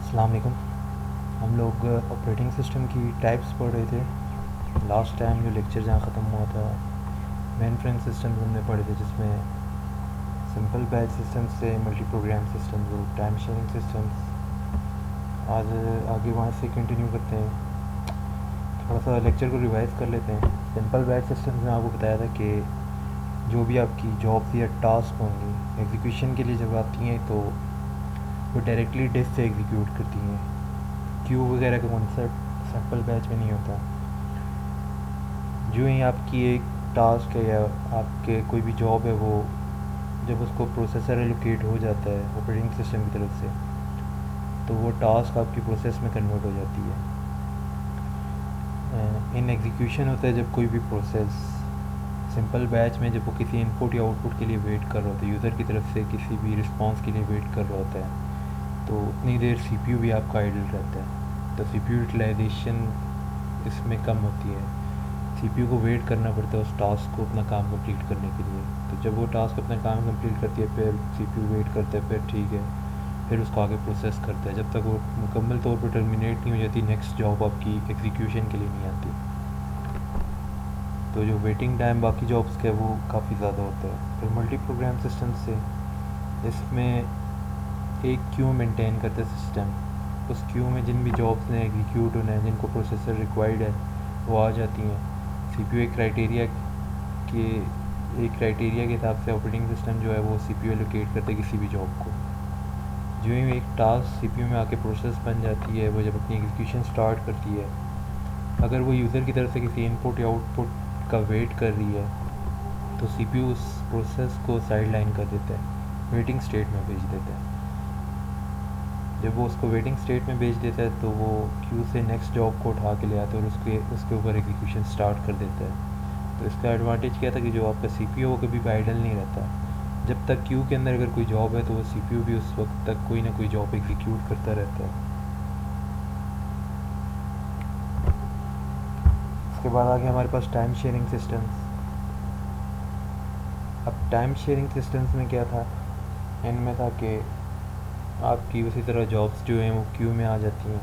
अस्सलाम वालेकुम। हम लोग ऑपरेटिंग सिस्टम की टाइप्स पढ़ रहे थे। लास्ट टाइम जो लेक्चर जहाँ ख़त्म हुआ था मेन फ्रेम सिस्टम हमने पढ़े थे, जिसमें सिंपल बैच सिस्टम्स से मल्टी प्रोग्राम सिस्टम्स और टाइम शेयरिंग सिस्टम्स। आज आगे वहाँ से कंटिन्यू करते हैं। थोड़ा सा लेक्चर को रिवाइज कर लेते हैं। सिंपल बैच सिस्टम्स में आपको बताया था कि जो भी आपकी जॉब्स या टास्क होंगी एग्जीक्यूशन के लिए जब आती हैं तो वो डायरेक्टली डिस्क से एग्जीक्यूट करती हैं। क्यू वगैरह का कॉन्सेप्ट सिंपल बैच में नहीं होता। जो ही आपकी एक टास्क है या आपके कोई भी जॉब है, वो जब उसको प्रोसेसर एलोकेट हो जाता है ऑपरेटिंग सिस्टम की तरफ से, तो वो टास्क आपकी प्रोसेस में कन्वर्ट हो जाती है। इन एग्जीक्यूशन होता है जब कोई भी प्रोसेस सिंपल बैच में जब वो किसी इनपुट या आउटपुट के लिए वेट कर रहा होता है, यूज़र की तरफ से किसी भी रिस्पांस के लिए वेट कर रहा होता है, तो उतनी देर सीपीयू भी आपका आइडल रहता है। तो सीपीयू यूटिलाइजेशन इसमें कम होती है। सीपीयू को वेट करना पड़ता है उस टास्क को अपना काम कंप्लीट करने के लिए। तो जब वो टास्क अपना काम कंप्लीट करती है फिर सीपीयू वेट करता है, फिर ठीक है, फिर उसको आगे प्रोसेस करता है जब तक वो मुकम्मल तौर पर टर्मिनेट नहीं हो जाती, नेक्स्ट जॉब आपकी एग्जीक्यूशन के लिए नहीं आती। तो जो वेटिंग टाइम बाकी जॉब्स का है वो काफ़ी ज़्यादा होता है। फिर मल्टी प्रोग्राम सिस्टम से इसमें एक क्यू मेंटेन करता है सिस्टम। उस क्यू में जिन भी जॉब्स ने एग्जीक्यूट होना है, जिनको प्रोसेसर रिक्वायर्ड है, वो आ जाती हैं। सीपीयू एक क्राइटेरिया के हिसाब से ऑपरेटिंग सिस्टम जो है वो सीपीयू एलोकेट करता है किसी भी जॉब को। जो ही एक टास्क सीपीयू में आके प्रोसेस बन जाती है, वो जब अपनी एग्जीक्यूशन स्टार्ट करती है, अगर वो यूज़र की तरफ से किसी इनपुट या आउटपुट का वेट कर रही है, तो सीपीयू उस प्रोसेस को साइड लाइन कर देता है, वेटिंग स्टेट में भेज देता है। जब वो उसको वेटिंग स्टेट में भेज देता है तो वो क्यू से नेक्स्ट जॉब को उठा के ले आता है और उसके ऊपर एग्जीक्यूशन स्टार्ट कर देता है। तो इसका एडवांटेज क्या था कि जो आपका सीपीयू वो कभी भी आइडल नहीं रहता। जब तक क्यू के अंदर अगर कोई जॉब है तो वो सीपीयू भी उस वक्त तक कोई ना कोई जॉब एग्जीक्यूट करता रहता है। उसके बाद आगे हमारे पास टाइम शेयरिंग सिस्टम्स। अब टाइम शेयरिंग सिस्टम्स में क्या था, इनमें था कि आपकी उसी तरह जॉब्स जो हैं वो क्यू में आ जाती हैं।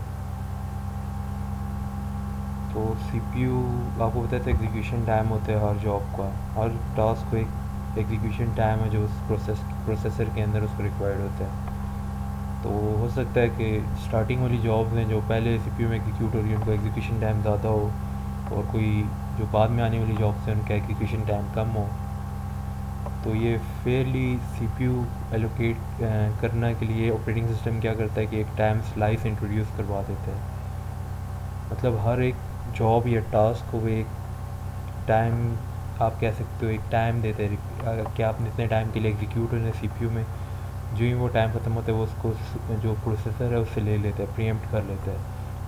तो सीपीयू आपको पता है एग्जीक्यूशन टाइम होता है हर जॉब का, हर टास्क को एक एग्जीक्यूशन टाइम है जो उस प्रोसेसर के अंदर उसको रिक्वायर्ड होता है। तो हो सकता है कि स्टार्टिंग वाली जॉब्स हैं जो पहले सीपीयू में एग्जीक्यूट हो रही है उनका एग्जीक्यूशन टाइम ज़्यादा हो, और कोई जो बाद में आने वाली जॉब्स हैं उनका एग्जीक्यूशन टाइम कम हो। तो ये फेयरली सीपीयू एलोकेट करने के लिए ऑपरेटिंग सिस्टम क्या करता है कि एक टाइम स्लाइस इंट्रोड्यूस करवा देता है। मतलब हर एक जॉब या टास्क को एक टाइम, आप कह सकते हो एक टाइम देते हैं कि आपने इतने टाइम के लिए एग्जीक्यूट होना है सीपीयू में। जो ही वो टाइम ख़त्म होता है वो उसको जो प्रोसेसर है उससे ले लेता है, प्रीएम्प्ट कर लेता है,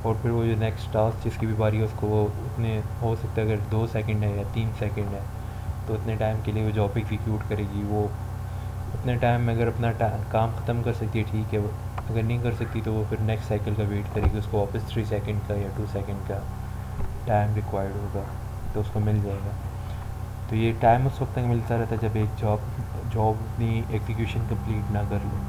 और फिर वो जो नेक्स्ट टास्क जिसकी भी बारी है उसको वो उतने हो सकता है अगर 2 सेकंड है या 3 सेकंड है तो उतने टाइम के लिए वो जॉब एग्जीक्यूट करेगी। वो उतने टाइम में अगर अपना काम ख़त्म कर सकती है ठीक है, अगर नहीं कर सकती तो वो फिर नेक्स्ट साइकिल का वेट करेगी, उसको वापस 3 सेकंड का या 2 सेकंड का टाइम रिक्वायर्ड होगा तो उसको मिल जाएगा। तो ये टाइम उस वक्त तक मिलता रहता है जब एक जॉब अपनी एग्जीक्यूशन कंप्लीट ना कर ले।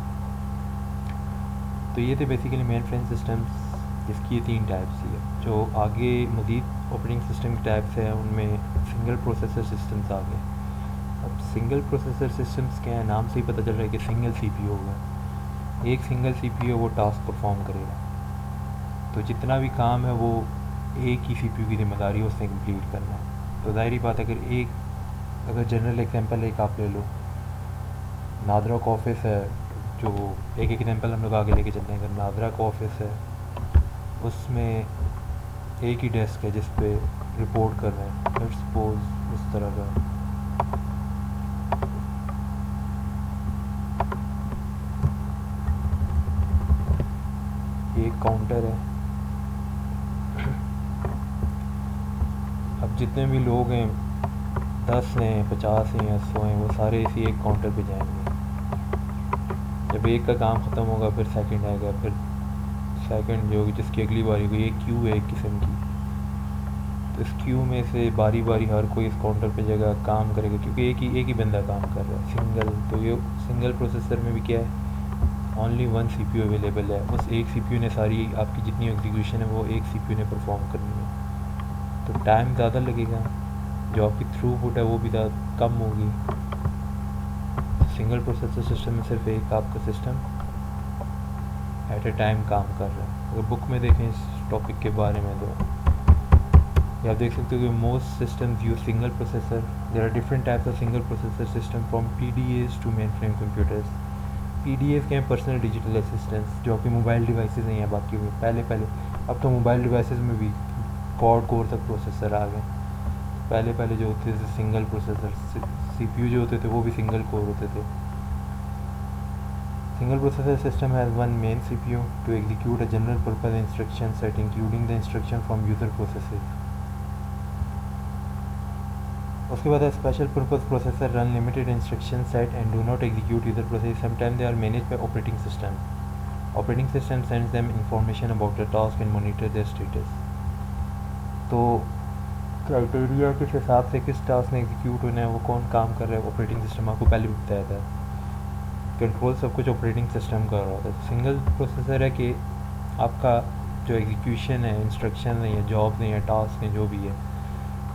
तो ये थे बेसिकली मेन फ्रेम सिस्टम्स, जिसकी ये 3 टाइप्स ही है। जो आगे मज़ीद ऑपरेटिंग सिस्टम की टाइप्स हैं उनमें सिंगल प्रोसेसर सिस्टम्स आ गए। अब सिंगल प्रोसेसर सिस्टम्स क्या है, नाम से ही पता चल रहा है कि सिंगल सीपीयू होगा। एक सिंगल सीपीयू वो टास्क परफॉर्म करेगा। तो जितना भी काम है वो एक ही सीपीयू की जिम्मेदारी है उसने कंप्लीट करना है। तो ज़ाहिर बात है अगर जनरल एग्जांपल एक आप ले लो, नादरा का ऑफिस है, जो एक एग्जांपल हम लोग आगे लेके चलते हैं। अगर नादरा का ऑफिस है उसमें एक ही डेस्क है जिस पे रिपोर्ट कर रहे हैं, लेट्स सपोज इस तरह का। ये एक काउंटर है। अब जितने भी लोग हैं 10 हैं, 50 हैं या 100 हैं, वो सारे इसी एक काउंटर पे जाएंगे। जब एक का काम ख़त्म होगा फिर सेकंड आएगा, फिर सेकंड जो जिसकी अगली बारी होगी। ये क्यू है एक किस्म की। तो इस क्यू में से बारी बारी हर कोई इस काउंटर पे जगह काम करेगा, क्योंकि एक ही बंदा काम कर रहा है सिंगल। तो ये सिंगल प्रोसेसर में भी क्या है, ओनली वन CPU अवेलेबल है, उस एक CPU ने सारी आपकी जितनी एग्जीक्यूशन है वो एक CPU ने परफॉर्म करनी है, तो टाइम ज़्यादा लगेगा, जो आपकी थ्रूपुट है वो भी कम होगी। सिंगल प्रोसेसर सिस्टम में सिर्फ एक आपका सिस्टम एट ए टाइम काम कर रहा है। अगर बुक में देखें इस टॉपिक के बारे में तो आप देख सकते हो कि most systems use single processor. There are different types of single processor system from PDAs to mainframe computers. PDAs के हैं पर्सनल डिजिटल असिस्टेंट्स, जो आपकी मोबाइल डिवाइसेस नहीं है बाकी में। पहले अब तो मोबाइल डिवाइसेस में भी क्वाड कोर तक प्रोसेसर आ गए। पहले जो होते थे सिंगल प्रोसेसर CPU जो होते थे वो भी सिंगल कोर होते थे। Single processor system has one main CPU to execute a general purpose instruction set including the instruction from user processes। उसके बाद special purpose processor run limited instruction set and do not execute user process. Sometime they are manage by operating system. Operating system sends them information about the task and monitor their status. तो criteria किस हिसाब से किस task में execute होना है, वो कौन काम कर रहा है, ऑपरेटिंग सिस्टम आपको पहले भी बताया था। कंट्रोल सब कुछ ऑपरेटिंग सिस्टम कर रहा होता है। सिंगल प्रोसेसर है कि आपका जो एग्जीक्यूशन है, इंस्ट्रक्शन है या जॉब है या टास्क है जो भी है,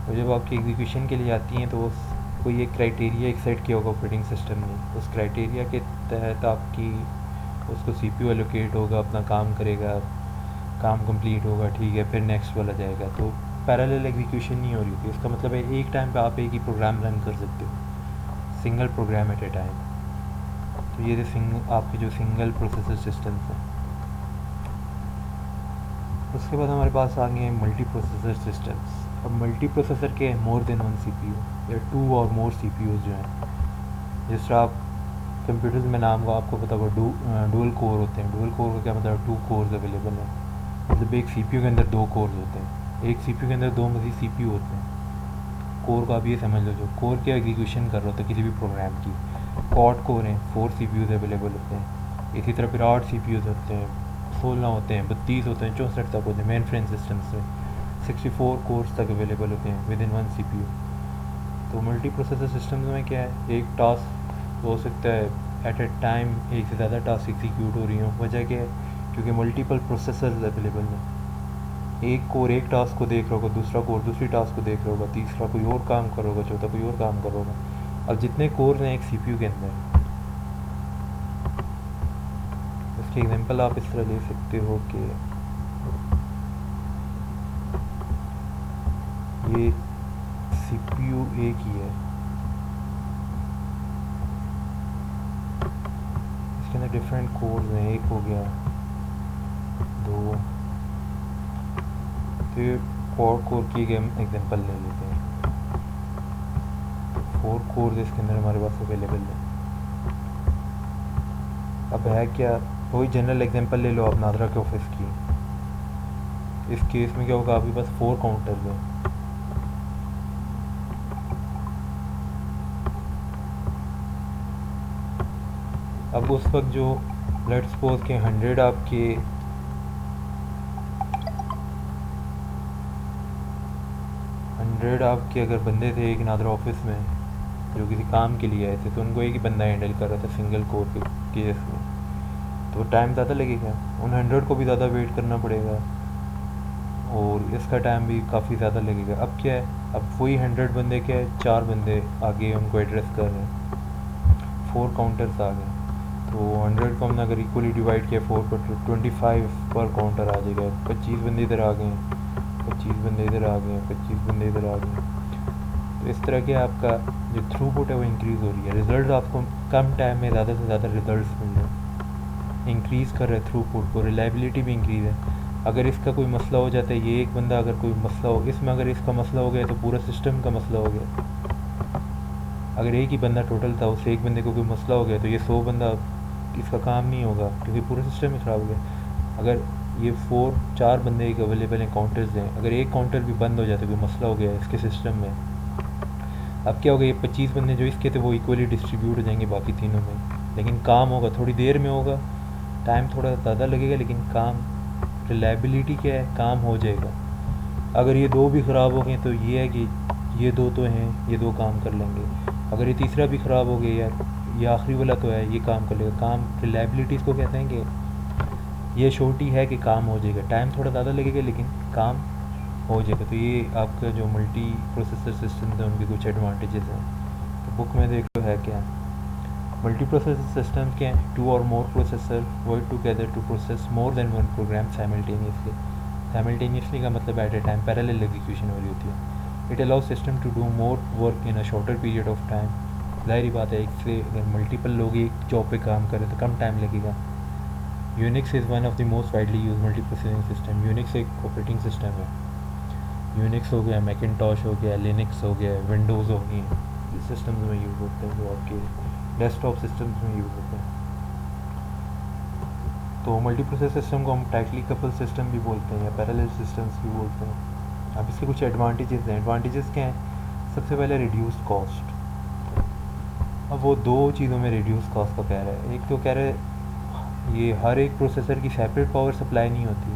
तो जब आपकी एग्जीक्यूशन के लिए आती हैं तो कोई एक क्राइटेरिया एक सेट किया होगा ऑपरेटिंग सिस्टम ने। उस क्राइटेरिया के तहत आपकी उसको CPU एलोकेट होगा, अपना काम करेगा, काम कंप्लीट होगा, ठीक है, फिर नेक्स्ट वाला जाएगा। तो पैरेलल एग्जीक्यूशन नहीं हो रही थी। इसका मतलब है एक टाइम पे आप एक ही प्रोग्राम रन कर सकते हो, single program at a time. तो ये थे आपके जो सिंगल प्रोसेसर सिस्टम्स हैं। उसके बाद हमारे पास आ गए मल्टी प्रोसेसर सिस्टम्स। अब मल्टी प्रोसेसर के हैं मोर देन वन CPU या 2 और मोर CPUs जो हैं। जिस तरह आप कंप्यूटर्स में नाम का आपको पता होगा डुअल कोर होते हैं। डुअल कोर का क्या मतलब, 2 कोर्स अवेलेबल हैं। मतलब एक CPU के अंदर 2 कोर्स होते हैं, एक CPU के अंदर 2 मज़ीद CPU होते हैं। कोर का आप ये समझ लो, जो कोर के एग्जीक्यूशन कर रहा होता है किसी भी प्रोग्राम की। क्वाड कोर हैं, 4 CPUs अवेलेबल होते हैं। इसी तरह फिर 8 CPUs होते हैं, 16 होते हैं, 32 होते हैं, 64 तक होते हैं। मेन फ्रेम सिस्टम्स में 64 कोर्स तक अवेलेबल होते हैं विद इन वन CPU। तो मल्टी प्रोसेसर सिस्टम्स में क्या है, एक टास्क हो सकता है एट ए टाइम एक से ज़्यादा टास्क एग्जीक्यूट हो रही हो। वजह क्या है, क्योंकि मल्टीपल प्रोसेसर्स अवेलेबल हैं। एक कोर एक टास्क को देख रहा होगा, दूसरा कोर दूसरी टास्क को देख रहा होगा, तीसरा कोई और काम कर रहा होगा, चौथा कोई और काम कर रहा होगा। अब जितने कोर हैं एक CPU के अंदर, इसकी एग्जांपल आप इस तरह ले सकते हो कि ये CPU एक ही है, इसके अंदर डिफरेंट कोर्स हैं, एक हो गया, 2। तो ये क्वाड कोर की हम एग्जांपल ले लेते हैं। तो 4 कोर्स इसके अंदर हमारे पास अवेलेबल है। अब है क्या, वही जनरल एग्जांपल ले लो आप नादरा के ऑफिस की। इस केस में क्या होगा, आपके पास 4 काउंटर है। अब उस वक्त जो लेट्स सपोज के 100 आपके अगर बंदे थे एक नादरा ऑफिस में जो किसी काम के लिए आए थे, तो उनको एक ही बंदा हैंडल कर रहा था सिंगल कोर के केस में, तो टाइम ज़्यादा लगेगा, उन 100 को भी ज़्यादा वेट करना पड़ेगा और इसका टाइम भी काफ़ी ज़्यादा लगेगा। अब क्या है, अब वही 100 बंदे क्या है, 4 बंदे आगे उनको एड्रेस कर रहे हैं, 4 काउंटर्स आ गए। तो 100 को हमने अगर इक्वली डिवाइड किया 4 पर, 25 पर काउंटर आ जाएगा। 25 बंदे इधर आ गए, 25 बंदे इधर आ गए, 25 बंदे इधर आ गए। तो इस तरह के आपका जो थ्रूपुट है वो इंक्रीज़ हो रही है। रिज़ल्ट आपको कम टाइम में ज़्यादा से ज़्यादा रिज़ल्ट मिल रहे हैं, इंक्रीज़ कर रहे हैं थ्रूपुट को। रिलायबिलिटी भी इंक्रीज़ है। अगर इसका कोई मसला हो जाता है, ये एक बंदा अगर कोई मसला हो, इसमें अगर इसका मसला हो गया तो पूरा सिस्टम का मसला हो गया। अगर एक ही बंदा टोटल था, उससे एक बंदे को कोई मसला हो गया तो ये 100 बंदा इसका काम नहीं होगा क्योंकि पूरा सिस्टम ही ख़राब हो गया। अगर ये 4 बंदे एक अवेलेबल हैं, काउंटर्स हैं, अगर एक काउंटर भी बंद हो जाता है, कोई मसला हो गया इसके सिस्टम में, अब क्या होगा, ये 25 बंदे जो इसके थे वो इक्वली डिस्ट्रीब्यूट हो जाएंगे बाकी तीनों में। लेकिन काम होगा थोड़ी देर में होगा, टाइम थोड़ा ज़्यादा लगेगा, लेकिन काम रिलायबिलिटी क्या है, काम हो जाएगा। अगर ये 2 भी ख़राब हो गए तो ये है कि ये 2 तो हैं, ये 2 काम कर लेंगे। अगर ये तीसरा भी ख़राब हो गया यार, ये आखिरी वाला तो है, ये काम कर लेगा। काम रिलायबिलिटी इसको कहते हैं कि ये छोटी है कि काम हो जाएगा, टाइम थोड़ा ज़्यादा लगेगा लेकिन काम हो जाएगा। तो ये आपका जो मल्टी प्रोसेसर सिस्टम है उनके कुछ एडवांटेजेस हैं। तो बुक में देखो है क्या है। मल्टी प्रोसेसर सिस्टम क्या है? टू और more processor work together to process more than one program simultaneously. Simultaneously का मतलब at a time parallel execution हो रही होती है। It allow system to do more work in a shorter period of time. ज़ाहिर बात है, एक से अगर मल्टीपल लोग एक जॉब पे काम करें तो कम टाइम लगेगा। Unix is one of the most widely use multi processing system. Unix एक ऑपरेटिंग सिस्टम है। यूनिक्स हो गया, मैकिनटॉश हो गया, लिनक्स हो गया, विंडोज़ हो गई, सिस्टम्स में यूज़ होते हैं जो आपके डेस्कटॉप सिस्टम्स में यूज़ होते हैं। तो मल्टी प्रोसेस सिस्टम को हम टाइटली कपल सिस्टम भी बोलते हैं या पैरेलल सिस्टम्स भी बोलते हैं। अब इसके कुछ एडवांटेजेस हैं। एडवांटेजेस क्या हैं? सबसे पहले रिड्यूस्ड कॉस्ट। अब वो दो चीज़ों में रिड्यूस कॉस्ट का कह रहा है। एक तो कह रहा है ये हर एक प्रोसेसर की सेपरेट पावर सप्लाई नहीं होती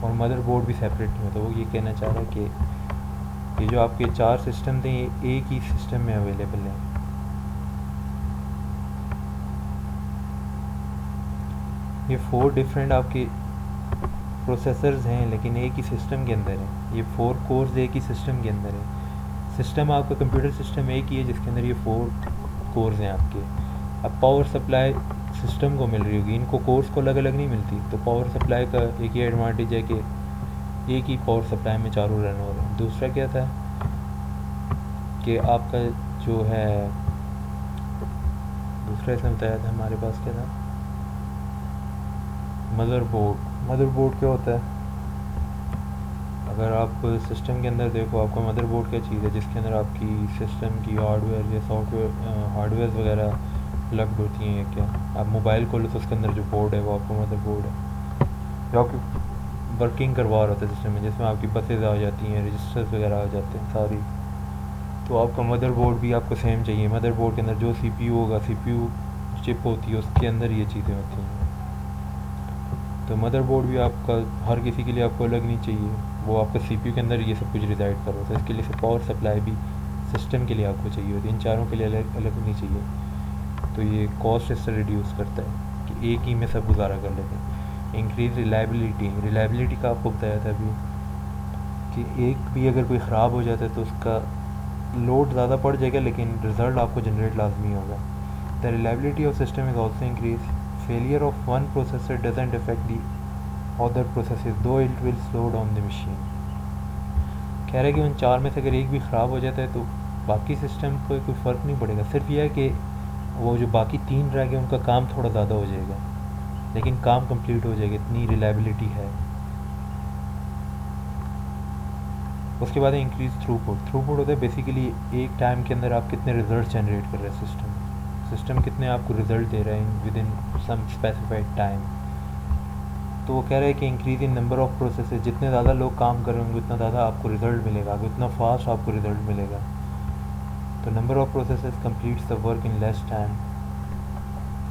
और मदरबोर्ड भी सेपरेट नहीं होता। वो ये कहना चाह रहा है कि ये जो आपके 4 सिस्टम थे ये एक ही सिस्टम में अवेलेबल हैं। ये 4 डिफरेंट आपके प्रोसेसर्स हैं लेकिन एक ही सिस्टम के अंदर है। ये 4 कोर्स एक ही सिस्टम के अंदर है। सिस्टम आपका कंप्यूटर सिस्टम एक ही है जिसके अंदर ये 4 कोर्स हैं आपके। अब पावर सप्लाई सिस्टम को मिल रही होगी, इनको कोर्स को अलग अलग नहीं मिलती। तो पावर सप्लाई का एक ही एडवांटेज है कि एक ही पावर सप्लाई में चारों रन हो रहे हैं। दूसरा क्या था कि आपका जो है दूसरा इसमें बताया था हमारे पास क्या था, मदरबोर्ड। मदरबोर्ड क्या होता है? अगर आप सिस्टम के अंदर देखो, आपका मदरबोर्ड क्या चीज़ है जिसके अंदर आपकी सिस्टम की हार्डवेयर या सॉफ्टवेयर हार्डवेयर वगैरह लग्ड होती हैं। या क्या आप मोबाइल खोलो तो उसके अंदर जो बोर्ड है वो आपका मदरबोर्ड है जो आपकी वर्किंग करवा रहा होता है सिस्टम में, जिसमें आपकी बसेज आ जाती हैं, रजिस्टर्स वगैरह आ जाते हैं सारी। तो आपका मदरबोर्ड भी आपको सेम चाहिए। मदरबोर्ड के अंदर जो सीपीयू होगा, सीपीयू चिप होती है उसके अंदर ये चीज़ें होती हैं। तो मदरबोर्ड भी आपका हर किसी के लिए आपको अलग नहीं चाहिए, वो आपका सीपीयू के अंदर ये सब कुछ रिजाइड कर रहा होता है। इसके लिए पावर सप्लाई भी सिस्टम के लिए आपको चाहिए होती है, इन चारों के लिए अलग अलग नहीं चाहिए। तो ये कॉस्ट इससे रिड्यूस करता है कि एक ही में सब गुजारा कर लेते हैं। Increase reliability. रिलायबिलिटी का आपको बताया था अभी कि एक भी अगर कोई ख़राब हो जाता है तो उसका लोड ज़्यादा पड़ जाएगा लेकिन रिज़ल्ट आपको जनरेट लाजमी होगा। The reliability of system is also increase. Failure of one processor doesn't affect the other processes, though it will slow down the machine. कह रहा है कि उन 4 में से अगर एक भी ख़राब हो जाता है तो बाकी सिस्टम को कोई फ़र्क नहीं पड़ेगा। सिर्फ यह है कि वो जो बाकी 3 रह गए उनका काम थोड़ा ज़्यादा हो जाएगा लेकिन काम कंप्लीट हो जाएगा, इतनी रिलायबिलिटी है। उसके बाद इंक्रीज थ्रूपुट। थ्रूपुट होता है बेसिकली एक टाइम के अंदर आप कितने रिजल्ट जनरेट कर रहे हैं सिस्टम कितने आपको रिज़ल्ट दे रहा है within some specified time. तो वो कह रहे हैं कि increase in number of processes. जितने ज़्यादा लोग काम कर रहे होंगे उतना ज़्यादा आपको रिज़ल्ट मिलेगा, उतना फास्ट आपको रिज़ल्ट मिलेगा। तो number of processes completes the work in less time.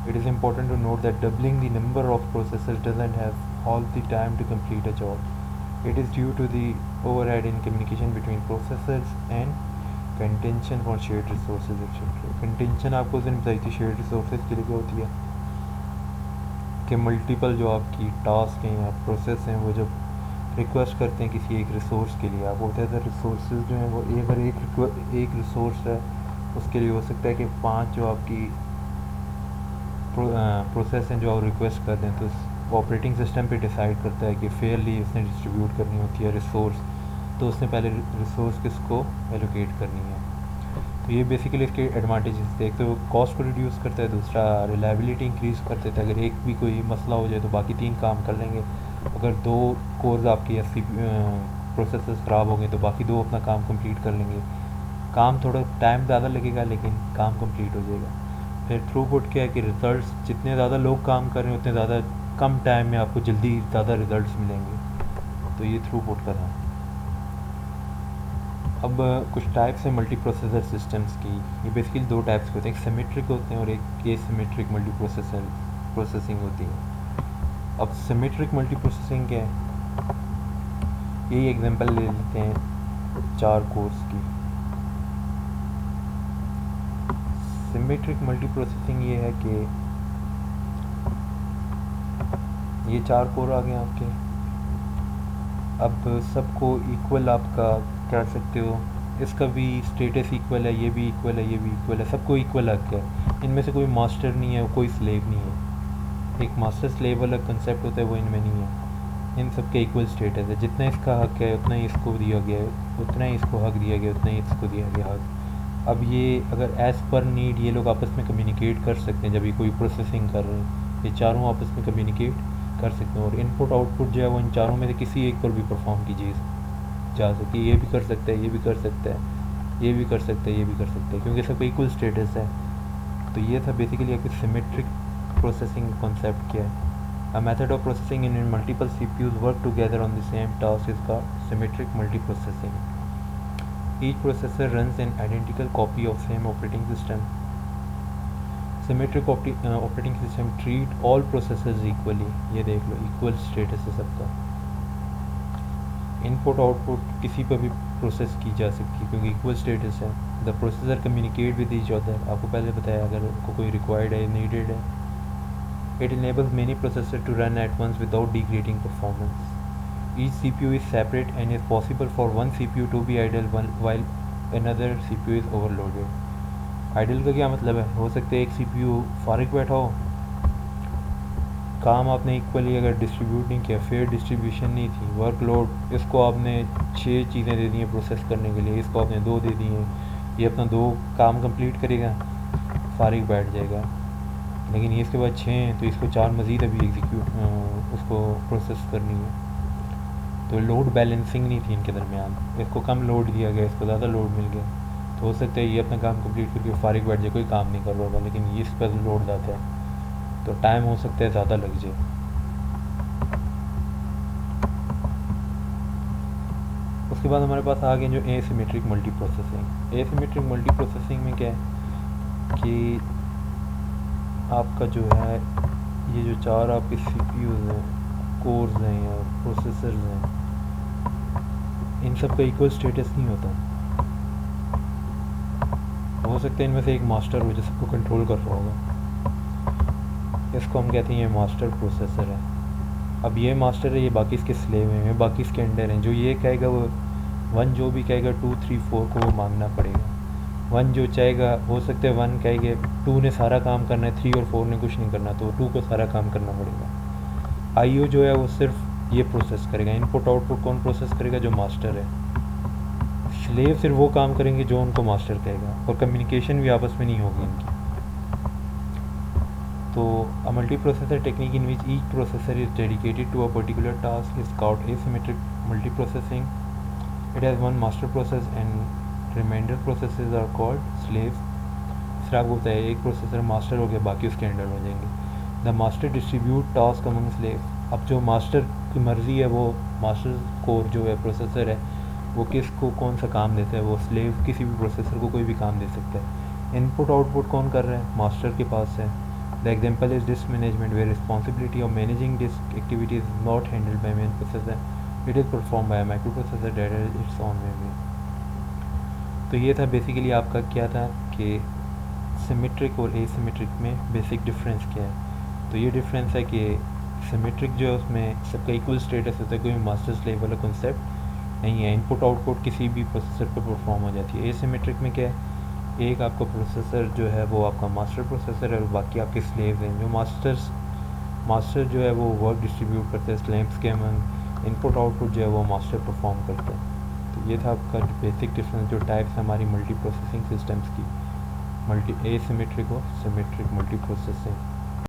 It is important to note that doubling the number of processes doesn't have all the time to complete a job. It is due to the overhead in communication between processors and contention for shared resources etcetera. Contention आपको उस दिन बताई थी shared resources के लिए क्या होती है कि मल्टीपल जो आपकी टास्क हैं या प्रोसेस हैं वो जब रिक्वेस्ट करते हैं किसी एक रिसोर्स के लिए, आपको होता है रिसोर्सेज जो हैं वो अगर एक रिसोर्स है उसके लिए हो सकता है कि 5 जो आपकी प्रोसेस हैं जो आप रिक्वेस्ट कर दें। तो ऑपरेटिंग सिस्टम पे डिसाइड करता है कि फेयरली उसने डिस्ट्रीब्यूट करनी होती है रिसोर्स, तो उसने पहले रिसोर्स किसको एलोकेट करनी है। तो ये बेसिकली इसके एडवांटेजेस थे। एक तो कॉस्ट को रिड्यूस करता है, दूसरा रिलायबिलिटी इंक्रीज़ कर देता है। अगर एक भी कोई मसला हो जाए तो बाकी 3 काम कर लेंगे। अगर 2 कोर्स आपकी या प्रोसेसर्स ख़राब हो गए तो बाकी 2 अपना काम कंप्लीट कर लेंगे। काम थोड़ा टाइम ज़्यादा लगेगा लेकिन काम कंप्लीट हो जाएगा। फिर थ्रूपुट क्या है कि रिज़ल्ट्स जितने ज़्यादा लोग काम कर रहे हैं उतने ज़्यादा कम टाइम में आपको जल्दी ज़्यादा रिज़ल्ट्स मिलेंगे। तो ये थ्रूपुट का था। अब कुछ टाइप्स हैं मल्टी प्रोसेसर सिस्टम्स की। ये बेसिकली 2 टाइप्स के होते हैं, एक सिमेट्रिक होते हैं और एक एसिमेट्रिक मल्टी प्रोसेसिंग होती है। अब सिमेट्रिक मल्टी प्रोसेसिंग क्या है, यही एग्जांपल ले लेते हैं 4 कोर्स की। सिमेट्रिक मल्टी प्रोसेसिंग ये है कि ये 4 कोर आ गए आपके। अब सबको इक्वल आपका कह सकते हो, इसका भी स्टेटस इक्वल है, ये भी इक्वल है, ये भी इक्वल है, सबको इक्वल हक है। इनमें से कोई मास्टर नहीं है, कोई स्लेव नहीं है। एक मास्टर स्लेव वाला कंसेप्ट होता है, वो इनमें नहीं है। इन सब के इक्वल स्टेटस है, जितना इसका हक है उतना ही इसको दिया गया है, उतना ही इसको हक दिया गया, उतना ही इसको दिया गया हक। अब ये अगर एज़ पर नीड ये लोग आपस में कम्युनिकेट कर सकते हैं, जब ये कोई प्रोसेसिंग कर रहे हैं, ये चारों आपस में कम्युनिकेट कर सकते हैं। और इनपुट आउटपुट जो है वो इन चारों में से किसी एक पर भी परफॉर्म की जा सकती है। ये भी कर सकता है, ये भी कर सकता है, ये भी कर सकता है, ये भी कर सकता है, क्योंकि सबका इक्वल स्टेटस है। तो ये था बेसिकली एक सिमेट्रिक प्रोसेसिंग कॉन्सेप्ट क्या है। A method of processing in multiple CPUs work together on the same task is called symmetric multiprocessing. Each processor runs an identical copy of same operating system. Symmetric operating system treat all processors equally. ये देख लो, equal status है सबका। Input output किसी पर भी process की जा सकती है क्योंकि इक्वल स्टेटस है। The processor communicate with each other, आपको पहले बताया, अगर उनको कोई रिक्वायर्ड है, नीडेड है। It enables many processors to run at once without degrading performance. Each CPU is separate and is possible for one CPU to be idle while another CPU is overloaded. Idle का क्या मतलब है? हो सकता है एक CPU फारिग बैठा हो, काम आपने इक्वली अगर डिस्ट्रीब्यूट नहीं किया, फेयर डिस्ट्रीब्यूशन नहीं थी, वर्कलोड इसको आपने 6 चीज़ें दे दी हैं प्रोसेस करने के लिए, इसको आपने 2 दे दी हैं, ये अपना 2 काम कंप्लीट करेगा, फारिग बैठ जाएगा। लेकिन ये इसके बाद 6 हैं तो इसको 4 मज़ीद अभी उसको प्रोसेस करनी है। तो लोड बैलेंसिंग नहीं थी इनके दरमियान, इसको कम लोड दिया गया, इसको ज़्यादा लोड मिल गया। तो हो सकता है ये अपना काम कंप्लीट करके फारिग बैठ जाए, कोई काम नहीं कर रहा होगा, लेकिन ये इस पर लोड ज़्यादा है तो टाइम हो सकता है ज़्यादा लग जाए। उसके बाद हमारे पास आ गए जो asymmetric multi processing. Asymmetric multi processing में क्या है कि आपका जो है ये जो 4 आपके CPUs हैं, कोर्स हैं या प्रोसेसर्स हैं, इन सब का इक्वल स्टेटस नहीं होता। हो सकता है इनमें से एक मास्टर हो जो सबको कंट्रोल कर रहा होगा, इसको हम कहते हैं ये मास्टर प्रोसेसर है। अब ये मास्टर है, ये बाकी इसके स्लेव हैं, ये बाकी इसके अंडर हैं। जो ये कहेगा वो 1 जो भी कहेगा 2 3 4 को वो मांगना पड़ेगा। 1 जो चाहेगा, हो सकता है 1 कहेगा 2 ने सारा काम करना है, 3 और 4 ने कुछ नहीं करना, तो 2 को सारा काम करना पड़ेगा। IO जो है वो सिर्फ ये प्रोसेस करेगा, इनपुट आउटपुट कौन प्रोसेस करेगा? जो मास्टर है। स्लेव सिर्फ वो काम करेंगे जो उनको मास्टर कहेगा, और कम्युनिकेशन भी आपस में नहीं होगी इनकी। तो a multiprocessor technique in which each processor is dedicated to a particular task is called asymmetric multiprocessing. It has one master process and remainder processes are called slaves. फिर आपको बताया एक प्रोसेसर मास्टर हो गया, बाकी उसके अंडर हो जाएंगे। The master distribute task among slaves. अब जो मास्टर की मर्ज़ी है, वो मास्टर कोर जो है प्रोसेसर है, वो किसको कौन सा काम देता है, वो स्लेव किसी भी प्रोसेसर को कोई भी काम दे सकता है। इनपुट आउटपुट कौन कर रहा है? मास्टर के पास है। The example is disk management, where responsibility of managing disk activities is not handled by main processor. It is performed by a microprocessor that has its own memory. तो ये था basically आपका क्या था कि सिमेट्रिक और एसिमेट्रिक में basic difference क्या है। तो ये डिफरेंस है कि सिमेट्रिक जो है उसमें सबका इक्वल स्टेटस होता है, कोई मास्टर स्लेव वाला कॉन्सेप्ट नहीं है, इनपुट आउटपुट किसी भी प्रोसेसर पर परफॉर्म हो जाती है। एसिमेट्रिक में क्या है, एक आपका प्रोसेसर जो है वो आपका मास्टर प्रोसेसर है और बाकी आपके स्लेव हैं। जो मास्टर जो है वो वर्क डिस्ट्रीब्यूट करते हैं स्लेव्स के अमंग, इनपुट आउटपुट जो है वो मास्टर परफॉर्म करते हैं। तो ये था आपका बेसिक डिफरेंस, जो टाइप्स हमारी मल्टी प्रोसेसिंग सिस्टम्स की, एसिमेट्रिक और सिमेट्रिक मल्टी प्रोसेसिंग।